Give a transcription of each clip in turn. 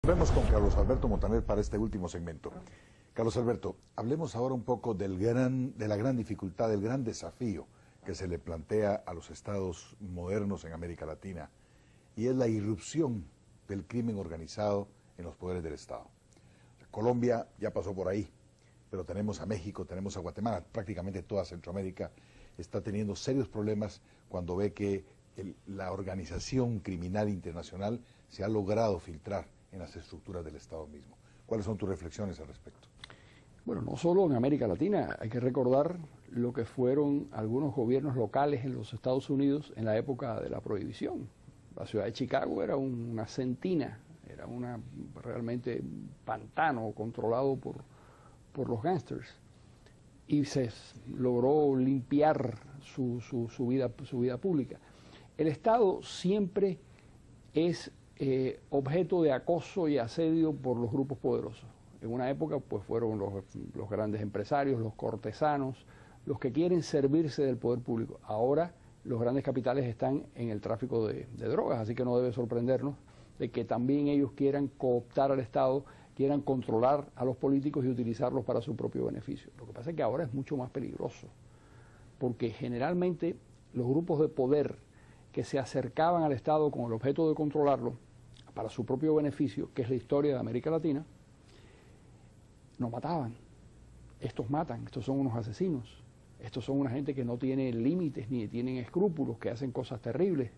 Vemos con Carlos Alberto Montaner para este último segmento. Carlos Alberto, hablemos ahora un poco de la gran dificultad, del gran desafío que se le plantea a los estados modernos en América Latina, y es la irrupción del crimen organizado en los poderes del Estado. Colombia ya pasó por ahí, pero tenemos a México, tenemos a Guatemala, prácticamente toda Centroamérica está teniendo serios problemas cuando ve que la organización criminal internacional se ha logrado filtrar en las estructuras del Estado mismo. ¿Cuáles son tus reflexiones al respecto? Bueno, no solo en América Latina, hay que recordar lo que fueron algunos gobiernos locales en los Estados Unidos en la época de la Prohibición. La ciudad de Chicago era una sentina, era realmente pantano controlado por los gángsters, y se logró limpiar su vida pública. El Estado siempre es objeto de acoso y asedio por los grupos poderosos. En una época pues fueron los grandes empresarios, los cortesanos, los que quieren servirse del poder público. Ahora los grandes capitales están en el tráfico de drogas, así que no debe sorprendernos de que también ellos quieran cooptar al Estado, quieran controlar a los políticos y utilizarlos para su propio beneficio. Lo que pasa es que ahora es mucho más peligroso, porque generalmente los grupos de poder que se acercaban al Estado con el objeto de controlarlo para su propio beneficio, que es la historia de América Latina, no mataban. Estos matan, estos son unos asesinos, estos son una gente que no tiene límites ni tienen escrúpulos, que hacen cosas terribles.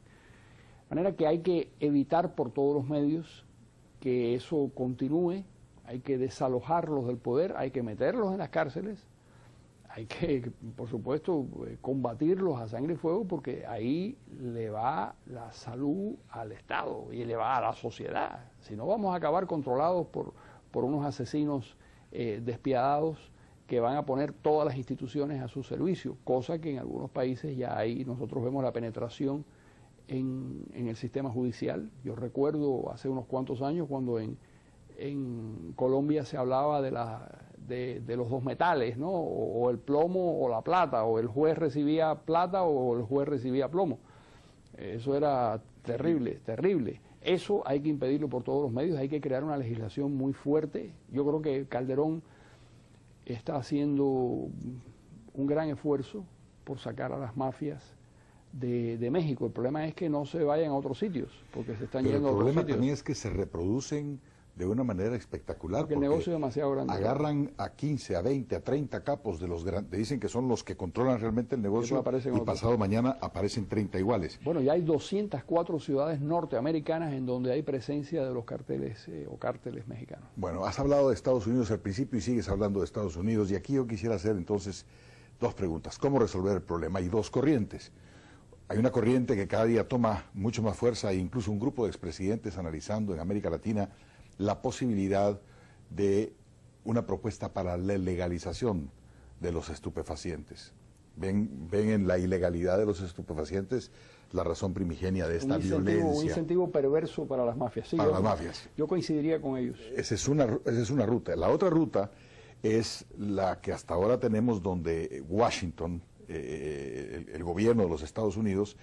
De manera que hay que evitar por todos los medios que eso continúe, hay que desalojarlos del poder, hay que meterlos en las cárceles, hay que, por supuesto, combatirlos a sangre y fuego, porque ahí le va la salud al Estado y le va a la sociedad. Si no, vamos a acabar controlados por unos asesinos despiadados que van a poner todas las instituciones a su servicio, cosa que en algunos países ya hay. Nosotros vemos la penetración en el sistema judicial. Yo recuerdo hace unos cuantos años cuando en Colombia se hablaba de los dos metales, ¿no? O el plomo o la plata, o el juez recibía plata o el juez recibía plomo. Eso era terrible, terrible. Eso hay que impedirlo por todos los medios, hay que crear una legislación muy fuerte. Yo creo que Calderón está haciendo un gran esfuerzo por sacar a las mafias de México. El problema es que no se vayan a otros sitios, porque se están yendo a otros sitios. El problema también es que se reproducen de una manera espectacular, porque el negocio es demasiado grande. Agarran a 15, a 20, a 30 capos de los grandes, dicen que son los que controlan realmente el negocio, y pasado mañana aparecen 30 iguales. Bueno, ya hay 204 ciudades norteamericanas en donde hay presencia de los carteles o cárteles mexicanos. Bueno, has hablado de Estados Unidos al principio y sigues hablando de Estados Unidos, y aquí yo quisiera hacer entonces dos preguntas. ¿Cómo resolver el problema? Hay dos corrientes. Hay una corriente que cada día toma mucho más fuerza, e incluso un grupo de expresidentes analizando en América Latina la posibilidad de una propuesta para la legalización de los estupefacientes. Ven en la ilegalidad de los estupefacientes la razón primigenia de esta violencia. Un incentivo perverso para las mafias. Sí, para las mafias. Yo coincidiría con ellos. Esa es una ruta. La otra ruta es la que hasta ahora tenemos, donde Washington, el gobierno de los Estados Unidos,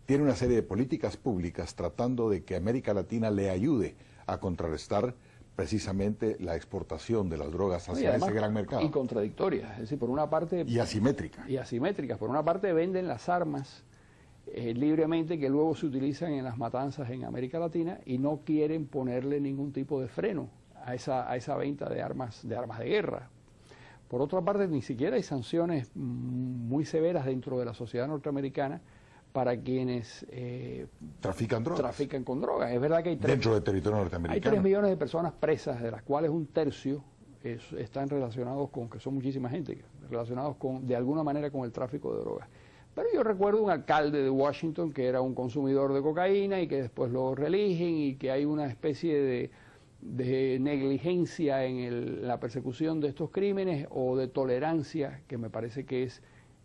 tiene una serie de políticas públicas tratando de que América Latina le ayude a contrarrestar precisamente la exportación de las drogas hacia ese gran mercado. Y contradictorias, es decir, por una parte... Y asimétrica. Y asimétricas. Por una parte venden las armas libremente, que luego se utilizan en las matanzas en América Latina, y no quieren ponerle ningún tipo de freno a esa venta de armas de guerra. Por otra parte, ni siquiera hay sanciones muy severas dentro de la sociedad norteamericana para quienes trafican con drogas. Es verdad que hay dentro del territorio norteamericano. Hay 3 millones de personas presas, de las cuales un tercio están relacionados con, que son muchísima gente, relacionados de alguna manera con el tráfico de drogas. Pero yo recuerdo un alcalde de Washington que era un consumidor de cocaína y que después lo reeligen, y que hay una especie de negligencia en la persecución de estos crímenes, o de tolerancia, que me parece que es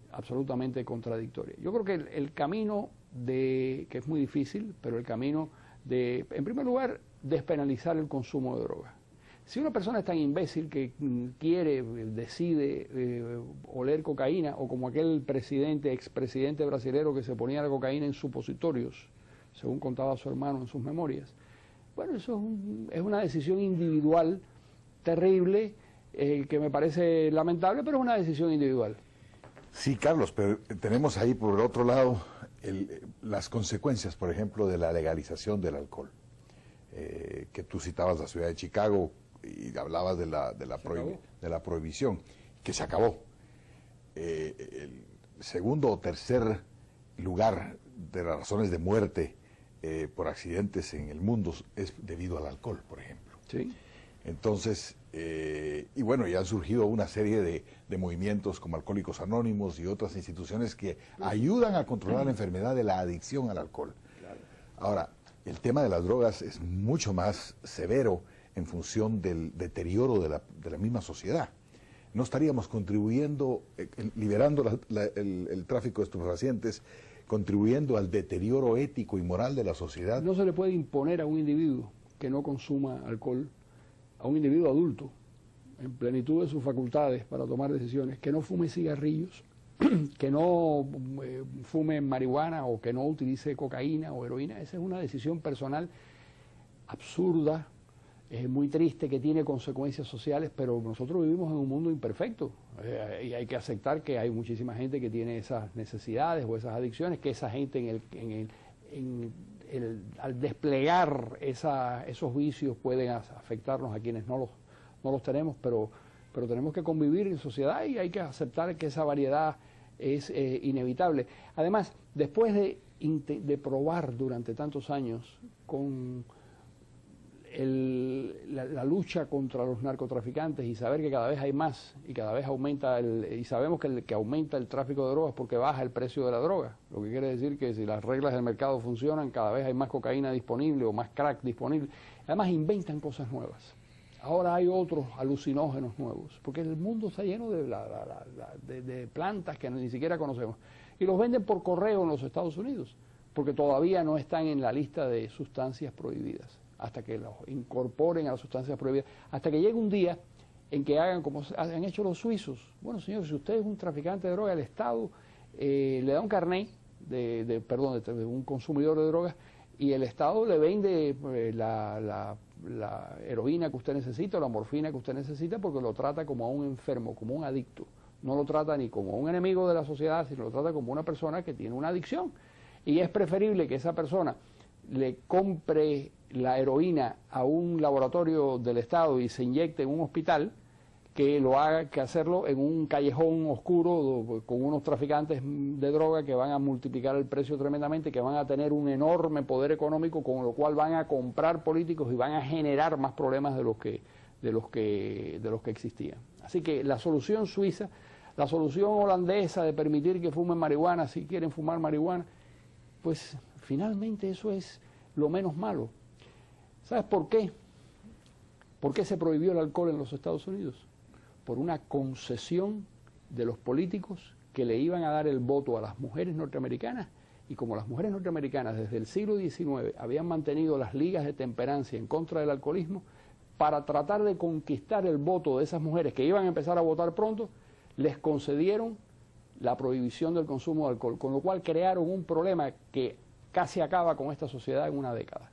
absolutamente contradictoria. Yo creo que el camino que es muy difícil, pero el camino en primer lugar, despenalizar el consumo de drogas. Si una persona es tan imbécil que decide oler cocaína, o como aquel expresidente brasilero que se ponía la cocaína en supositorios, según contaba su hermano en sus memorias, bueno, eso es una decisión individual terrible, que me parece lamentable, pero es una decisión individual. Sí, Carlos, pero tenemos ahí por el otro lado las consecuencias, por ejemplo, de la legalización del alcohol, que tú citabas la ciudad de Chicago y hablabas de la prohibición, que se acabó. El segundo o tercer lugar de las razones de muerte por accidentes en el mundo es debido al alcohol, por ejemplo. Sí. Entonces, y bueno, ya han surgido una serie de movimientos como Alcohólicos Anónimos y otras instituciones que ayudan a controlar la enfermedad de la adicción al alcohol. Claro. Ahora, el tema de las drogas es mucho más severo en función del deterioro de la misma sociedad. No estaríamos contribuyendo, liberando el tráfico de estupefacientes, contribuyendo al deterioro ético y moral de la sociedad. No se le puede imponer a un individuo que no consuma alcohol, a un individuo adulto, en plenitud de sus facultades para tomar decisiones, que no fume cigarrillos, que no fume marihuana o que no utilice cocaína o heroína. Esa es una decisión personal absurda, muy triste, que tiene consecuencias sociales, pero nosotros vivimos en un mundo imperfecto y hay que aceptar que hay muchísima gente que tiene esas necesidades o esas adicciones, que esa gente al desplegar esos vicios pueden afectarnos a quienes no los tenemos, pero tenemos que convivir en sociedad y hay que aceptar que esa variedad es inevitable. Además, después de probar durante tantos años con la lucha contra los narcotraficantes y saber que cada vez hay más y cada vez aumenta y sabemos que aumenta el tráfico de drogas porque baja el precio de la droga, lo que quiere decir que si las reglas del mercado funcionan, cada vez hay más cocaína disponible o más crack disponible. Además inventan cosas nuevas. Ahora hay otros alucinógenos nuevos, porque el mundo está lleno de plantas que ni siquiera conocemos y los venden por correo en los Estados Unidos, porque todavía no están en la lista de sustancias prohibidas, hasta que los incorporen a las sustancias prohibidas, hasta que llegue un día en que hagan como han hecho los suizos. Bueno, señor, si usted es un traficante de droga, el Estado le da un carnet de un consumidor de drogas y el Estado le vende la heroína que usted necesita o la morfina que usted necesita porque lo trata como a un enfermo, como un adicto. No lo trata ni como un enemigo de la sociedad, sino lo trata como una persona que tiene una adicción. Y es preferible que esa persona le compre la heroína a un laboratorio del Estado y se inyecte en un hospital, que hacerlo en un callejón oscuro con unos traficantes de droga que van a multiplicar el precio tremendamente, que van a tener un enorme poder económico, con lo cual van a comprar políticos y van a generar más problemas de los que existían. Así que la solución suiza, la solución holandesa de permitir que fumen marihuana si quieren fumar marihuana, pues finalmente eso es lo menos malo. ¿Sabes por qué? ¿Por qué se prohibió el alcohol en los Estados Unidos? Por una concesión de los políticos que le iban a dar el voto a las mujeres norteamericanas, y como las mujeres norteamericanas desde el siglo XIX habían mantenido las ligas de temperancia en contra del alcoholismo, para tratar de conquistar el voto de esas mujeres que iban a empezar a votar pronto, les concedieron la prohibición del consumo de alcohol, con lo cual crearon un problema que casi acaba con esta sociedad en una década.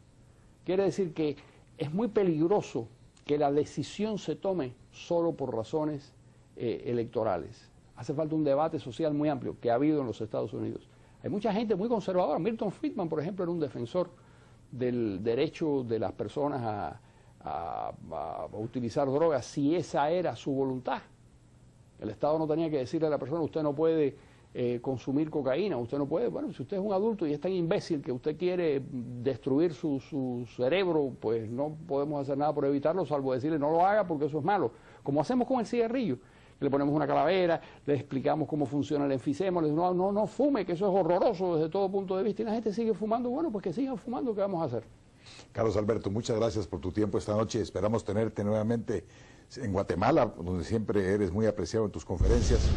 Quiere decir que es muy peligroso que la decisión se tome solo por razones electorales. Hace falta un debate social muy amplio que ha habido en los Estados Unidos. Hay mucha gente muy conservadora. Milton Friedman, por ejemplo, era un defensor del derecho de las personas a utilizar drogas si esa era su voluntad. El Estado no tenía que decirle a la persona: usted no puede consumir cocaína, usted no puede. Bueno, si usted es un adulto y es tan imbécil que usted quiere destruir su cerebro, pues no podemos hacer nada por evitarlo, salvo decirle no lo haga porque eso es malo. Como hacemos con el cigarrillo, le ponemos una calavera, le explicamos cómo funciona el enfisema, le decimos no fume, que eso es horroroso desde todo punto de vista, y la gente sigue fumando. Bueno, pues que sigan fumando, ¿qué vamos a hacer? Carlos Alberto, muchas gracias por tu tiempo esta noche. Esperamos tenerte nuevamente en Guatemala, donde siempre eres muy apreciado en tus conferencias.